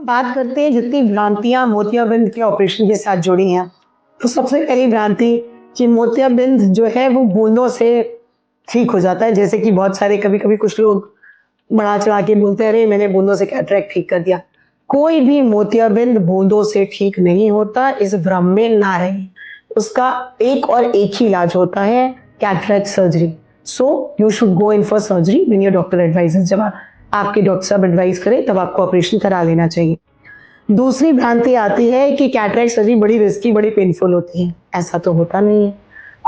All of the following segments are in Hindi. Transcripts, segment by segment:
बात करते हैं जितनी भ्रांतियां मोतियाबिंद के ऑपरेशन के साथ जुड़ी हैं, तो सबसे पहली भ्रांति कि मोतियाबिंद जो है वो बूंदों से ठीक हो जाता है। जैसे कि बहुत सारे कभी कभी कुछ लोग बढ़ा चढ़ा के बोलते हैं, अरे मैंने बूंदों से कैटरेक्ट ठीक कर दिया। कोई भी मोतियाबिंद बूंदों से ठीक नहीं होता, इस भ्रम में ना रहे। उसका एक और एक ही इलाज होता है, cataract surgery. So you should go in for surgery when your doctor advises. जब आपके डॉक्टर साहब एडवाइस करें तब आपको ऑपरेशन करा लेना चाहिए। दूसरी भ्रांति आती है कि कैटरेक्ट सर्जरी बड़ी रिस्की, बड़ी पेनफुल होती है। ऐसा तो होता नहीं है।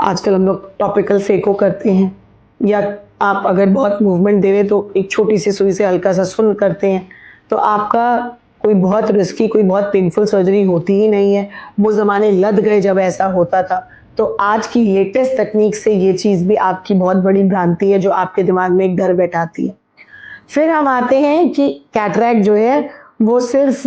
आजकल हम लोग टॉपिकल फेको करते हैं, या आप अगर बहुत मूवमेंट दे रहे तो एक छोटी सी सुई से हल्का सा सुन करते हैं, तो आपका कोई बहुत रिस्की, कोई बहुत पेनफुल सर्जरी होती ही नहीं है। वो ज़माने लद गए जब ऐसा होता था। तो आज की लेटेस्ट तकनीक से ये चीज़ भी आपकी बहुत बड़ी भ्रांति है जो आपके दिमाग में एक डर बैठाती है। फिर हम आते हैं कि कैटरैक्ट जो है वो सिर्फ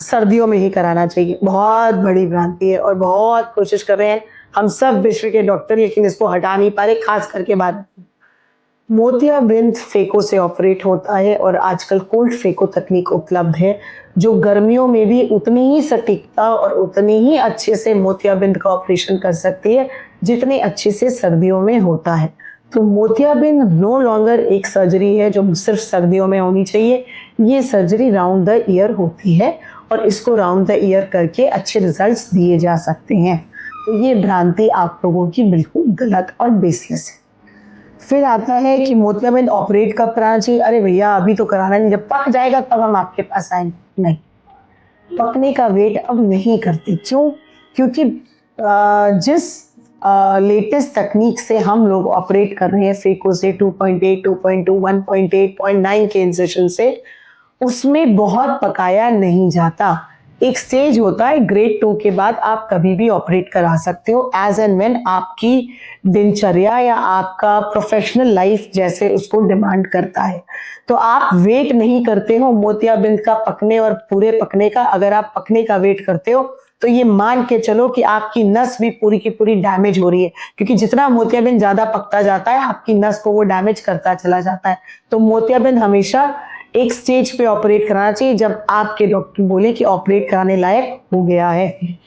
सर्दियों में ही कराना चाहिए। बहुत बड़ी भ्रांति है और बहुत कोशिश कर रहे हैं हम सब विश्व के डॉक्टर, लेकिन इसको हटा नहीं पा रहे, खास करके भारत में। मोतियाबिंद फेको से ऑपरेट होता है और आजकल कोल्ड फेको तकनीक उपलब्ध है जो गर्मियों में भी उतनी ही सटीकता और उतनी ही अच्छे से मोतियाबिंद का ऑपरेशन कर सकती है जितने अच्छे से सर्दियों में होता है। तो मोतियाबिंद नो लॉन्गर एक सर्जरी है जो सिर्फ सर्दियों में होनी चाहिए। ये सर्जरी राउंड द ईयर होती है और इसको राउंड द ईयर करके अच्छे रिजल्ट्स दिए जा सकते हैं। तो ये भ्रांति आप लोगों की बिल्कुल गलत और बेसलेस है। फिर आता है कि मोतियाबिंद ऑपरेट कब कराना चाहिए। अरे भैया अभी तो कराना नहीं, जब पक जाएगा तब हम आपके पास आएंगे। नहीं, पकने का वेट अब नहीं करते। क्यों? क्योंकि जिस लेटेस्ट तकनीक से हम लोग ऑपरेट कर रहे हैं फेको से 2.8, 2.2, 1.8, 0.9 के इंसेशन से, उसमें बहुत पकाया नहीं जाता। एक स्टेज होता है, ग्रेड 2 के बाद आप कभी भी ऑपरेट करा सकते हो एज एंड व्हेन आपकी दिनचर्या या आपका प्रोफेशनल लाइफ जैसे उसको डिमांड करता है। तो आप वेट नहीं करते हो मोतियाबिंद का पकने और पूरे पकने का। अगर आप पकने का वेट करते हो तो ये मान के चलो कि आपकी नस भी पूरी की पूरी डैमेज हो रही है, क्योंकि जितना मोतियाबिंद ज्यादा पकता जाता है आपकी नस को वो डैमेज करता चला जाता है। तो मोतियाबिंद हमेशा एक स्टेज पे ऑपरेट कराना चाहिए जब आपके डॉक्टर बोले कि ऑपरेट कराने लायक हो गया है।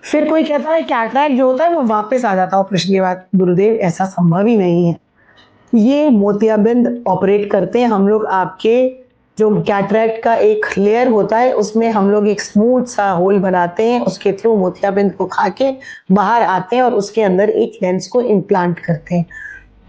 फिर कोई कहता है कैटरैक्ट जो होता है वो वापस आ जाता है ऑपरेशन के बाद। गुरुदेव, ऐसा संभव ही नहीं है। ये मोतियाबिंद ऑपरेट करते हैं हम लोग, आपके जो कैटरैक्ट का एक लेयर होता है उसमें हम लोग एक स्मूथ सा होल बनाते हैं, उसके थ्रू मोतियाबिंद को खा के बाहर आते हैं और उसके अंदर एक लेंस को इम्प्लांट करते हैं।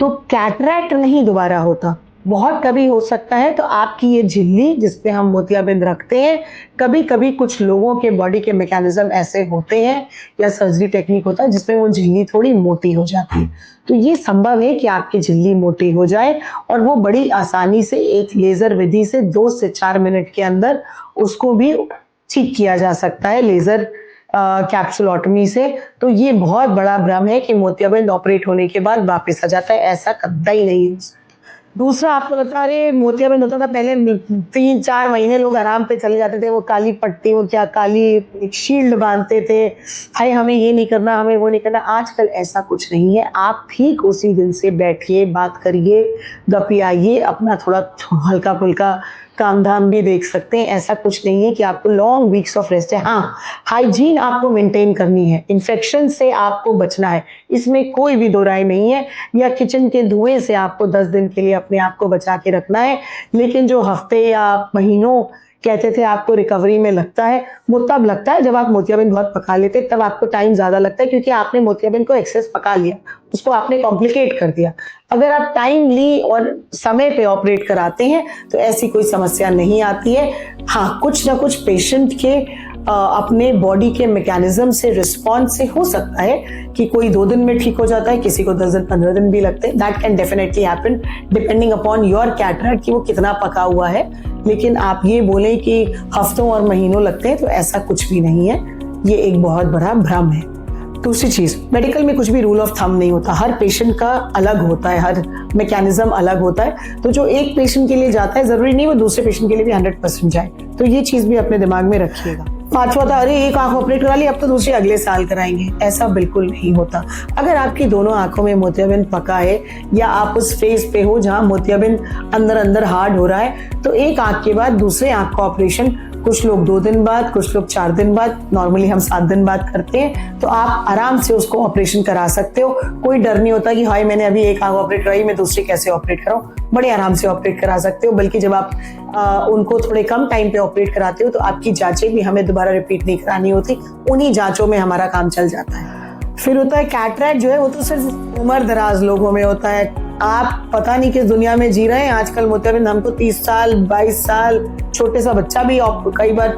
तो कैटरैक्ट नहीं दोबारा होता। बहुत कभी हो सकता है तो आपकी ये झिल्ली जिसपे हम मोतियाबिंद रखते हैं, कभी कभी कुछ लोगों के बॉडी के मैकेनिज्म ऐसे होते हैं या सर्जरी टेक्निक होता है जिसमें वो झिल्ली थोड़ी मोटी हो जाती है। तो ये संभव है कि आपकी झिल्ली मोटी हो जाए और वो बड़ी आसानी से एक लेजर विधि से 2 से 4 मिनट के अंदर उसको भी ठीक किया जा सकता है लेजर कैप्सुलोटमी से। तो ये बहुत बड़ा भ्रम है कि मोतियाबिंद ऑपरेट होने के बाद वापस आ जाता है, ऐसा कतई नहीं है। दूसरा, आपको लगता है अरे मोतियाबिंद होता था पहले 3-4 महीने लोग आराम पे चले जाते थे, वो काली पट्टी, वो क्या काली एक शील्ड बांधते थे, हाय हमें ये नहीं करना, हमें वो नहीं करना। आजकल ऐसा कुछ नहीं है। आप ठीक उसी दिन से बैठिए, बात करिए, गपियाइए, अपना थोड़ा हल्का फुल्का काम धाम भी देख सकते हैं। ऐसा कुछ नहीं है कि आपको लॉन्ग वीक्स ऑफ रेस्ट है। हाँ, हाइजीन आपको मेंटेन करनी है, इन्फेक्शन से आपको बचना है, इसमें कोई भी दो राय नहीं है। या किचन के धुएं से आपको 10 दिन के लिए अपने आप को बचा के रखना है। लेकिन जो हफ्ते या महीनों कहते थे आपको रिकवरी में लगता है, वो तब लगता है जब आप मोतियाबिंद बहुत पका लेते, तब आपको टाइम ज्यादा लगता है क्योंकि आपने मोतियाबिंद को एक्सेस पका लिया, उसको आपने कॉम्प्लिकेट कर दिया। अगर आप टाइम ली और समय पे ऑपरेट कराते हैं तो ऐसी कोई समस्या नहीं आती है। हाँ, कुछ ना कुछ पेशेंट के अपने बॉडी के मैकेनिज्म से रिस्पॉन्स से हो सकता है कि कोई 2 दिन में ठीक हो जाता है, किसी को 10 दिन 15 दिन भी लगते हैं। That can definitely happen depending upon your cataract कि वो कितना पका हुआ है। लेकिन आप ये बोलें कि हफ्तों और महीनों लगते हैं तो ऐसा कुछ भी नहीं है। ये एक बहुत बड़ा भ्रम है। दूसरी चीज, मेडिकल में कुछ भी रूल ऑफ थंब नहीं होता, हर पेशेंट का अलग होता है, हर मैकेनिज्म अलग होता है। तो जो एक पेशेंट के लिए जाता है जरूरी नहीं वो दूसरे पेशेंट के लिए भी 100% जाए। तो ये चीज भी अपने दिमाग में रखिएगा। 5वां था, अरे एक आंख ऑपरेट करा ली, अब तो दूसरी अगले साल कराएंगे। ऐसा बिल्कुल नहीं होता। अगर आपकी दोनों आंखों में मोतियाबिंद पका है या आप उस फेज पे हो जहां मोतियाबिंद अंदर अंदर हार्ड हो रहा है, तो एक आंख के बाद दूसरे आंख का ऑपरेशन कुछ लोग 2 दिन बाद, कुछ लोग 4 दिन बाद, नॉर्मली हम 7 दिन बाद करते हैं। तो आप आराम से उसको ऑपरेशन करा सकते हो। कोई डर नहीं होता कि हाय मैंने अभी एक आंख ऑपरेट कराई, मैं दूसरी कैसे ऑपरेट कराऊं। बड़े आराम से ऑपरेट करा सकते हो। बल्कि जब आप उनको थोड़े कम टाइम पे ऑपरेट कराते हो तो आपकी जांचें भी हमें दोबारा रिपीट नहीं करानी होती, उन्हीं जांचों में हमारा काम चल जाता है। फिर होता है कैटरैक्ट, जो है वो तो सिर्फ उम्र दराज लोगों में होता है। आप पता नहीं किस दुनिया में जी रहे हैं आजकल। मोतियाबिंद हमको 30 साल 22 साल, छोटे सा बच्चा भी कई बार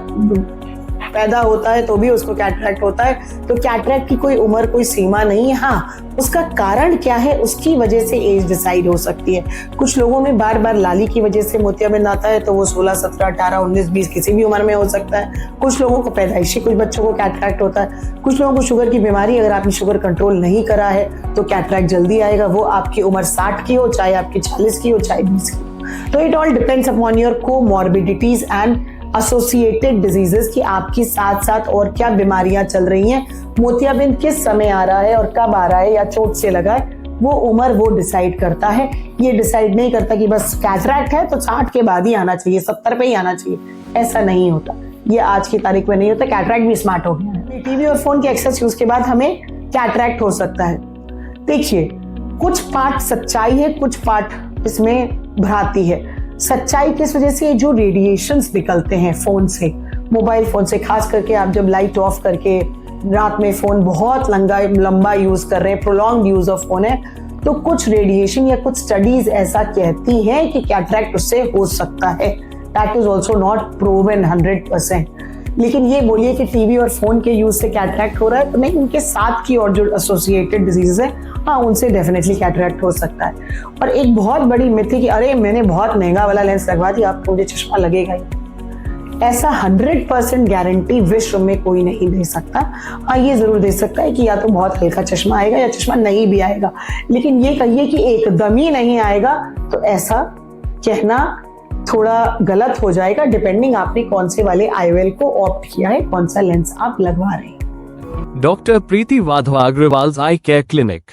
पैदा होता है तो भी उसको कैटरैक्ट होता है। तो कैटरैक्ट की कोई उम्र, कोई सीमा नहीं है। हाँ, उसका कारण क्या है, उसकी वजह से एज डिसाइड हो सकती है। कुछ लोगों में बार बार लाली की वजह से मोतियाबिंद आता है तो वो 16, 17, 18, 19, 20 किसी भी उम्र में हो सकता है। कुछ लोगों को पैदाइशी, कुछ बच्चों को कैटरैक्ट होता है। कुछ लोगों को शुगर की बीमारी, अगर आपने शुगर कंट्रोल नहीं करा है तो कैटरैक्ट जल्दी आएगा। वो आपकी उम्र 60 की हो, चाहे आपकी 40 की हो, चाहे 20 की हो। तो it all depends upon your comorbidities and associated diseases कि आपकी साथ साथ और क्या बीमारियां चल रही हैं। मोतियाबिंद किस समय आ रहा है और कब आ रहा है या चोट से लगा है, वो उम्र वो डिसाइड करता है। ये डिसाइड नहीं करता कि बस कैटरैक्ट है तो 60 के बाद ही आना चाहिए, 70 पे ही आना चाहिए। ऐसा नहीं होता, ये आज की तारीख में नहीं होता। कैटरैक्ट भी स्मार्ट हो गया है। टीवी और फोन के एक्सेस यूज के बाद हमें कैटरैक्ट हो सकता है। देखिए, कुछ पार्ट सच्चाई है, कुछ पार्ट इसमें भ्रांति है। सच्चाई किस वजह से, जो रेडिएशंस निकलते हैं फोन से, मोबाइल फोन से, खास करके आप जब लाइट ऑफ करके रात में फोन बहुत लंबा यूज कर रहे हैं, प्रोलॉन्ग यूज ऑफ फोन है, तो कुछ रेडिएशन या कुछ स्टडीज ऐसा कहती हैं कि कैटरैक्ट उससे हो सकता है। That is also not proven 100%। लेकिन ये बोलिए कि टीवी और फोन के यूज से कैटरैक्ट हो रहा है तो नहीं, उनके साथ की और जो एसोसिएटेड डिजीज है, हाँ, उनसे डेफिनेटली कैटरैक्ट हो सकता है। और एक बहुत बड़ी मिथ है कि अरे मैंने बहुत महंगा वाला लेंस लगवा दिया, अब मुझे चश्मा लगेगा ही। ऐसा 100% गारंटी विश्व में कोई नहीं दे सकता। हाँ, ये जरूर दे सकता है कि या तो बहुत हल्का चश्मा आएगा या चश्मा नहीं भी आएगा, लेकिन ये कहिए कि एकदम ही नहीं आएगा तो ऐसा कहना थोड़ा गलत हो जाएगा, डिपेंडिंग आपने कौन से वाले IOL को ऑप्ट किया है, कौन सा लेंस आप लगवा रहे हैं। डॉक्टर प्रीति वाधवा अग्रवाल आई केयर क्लिनिक।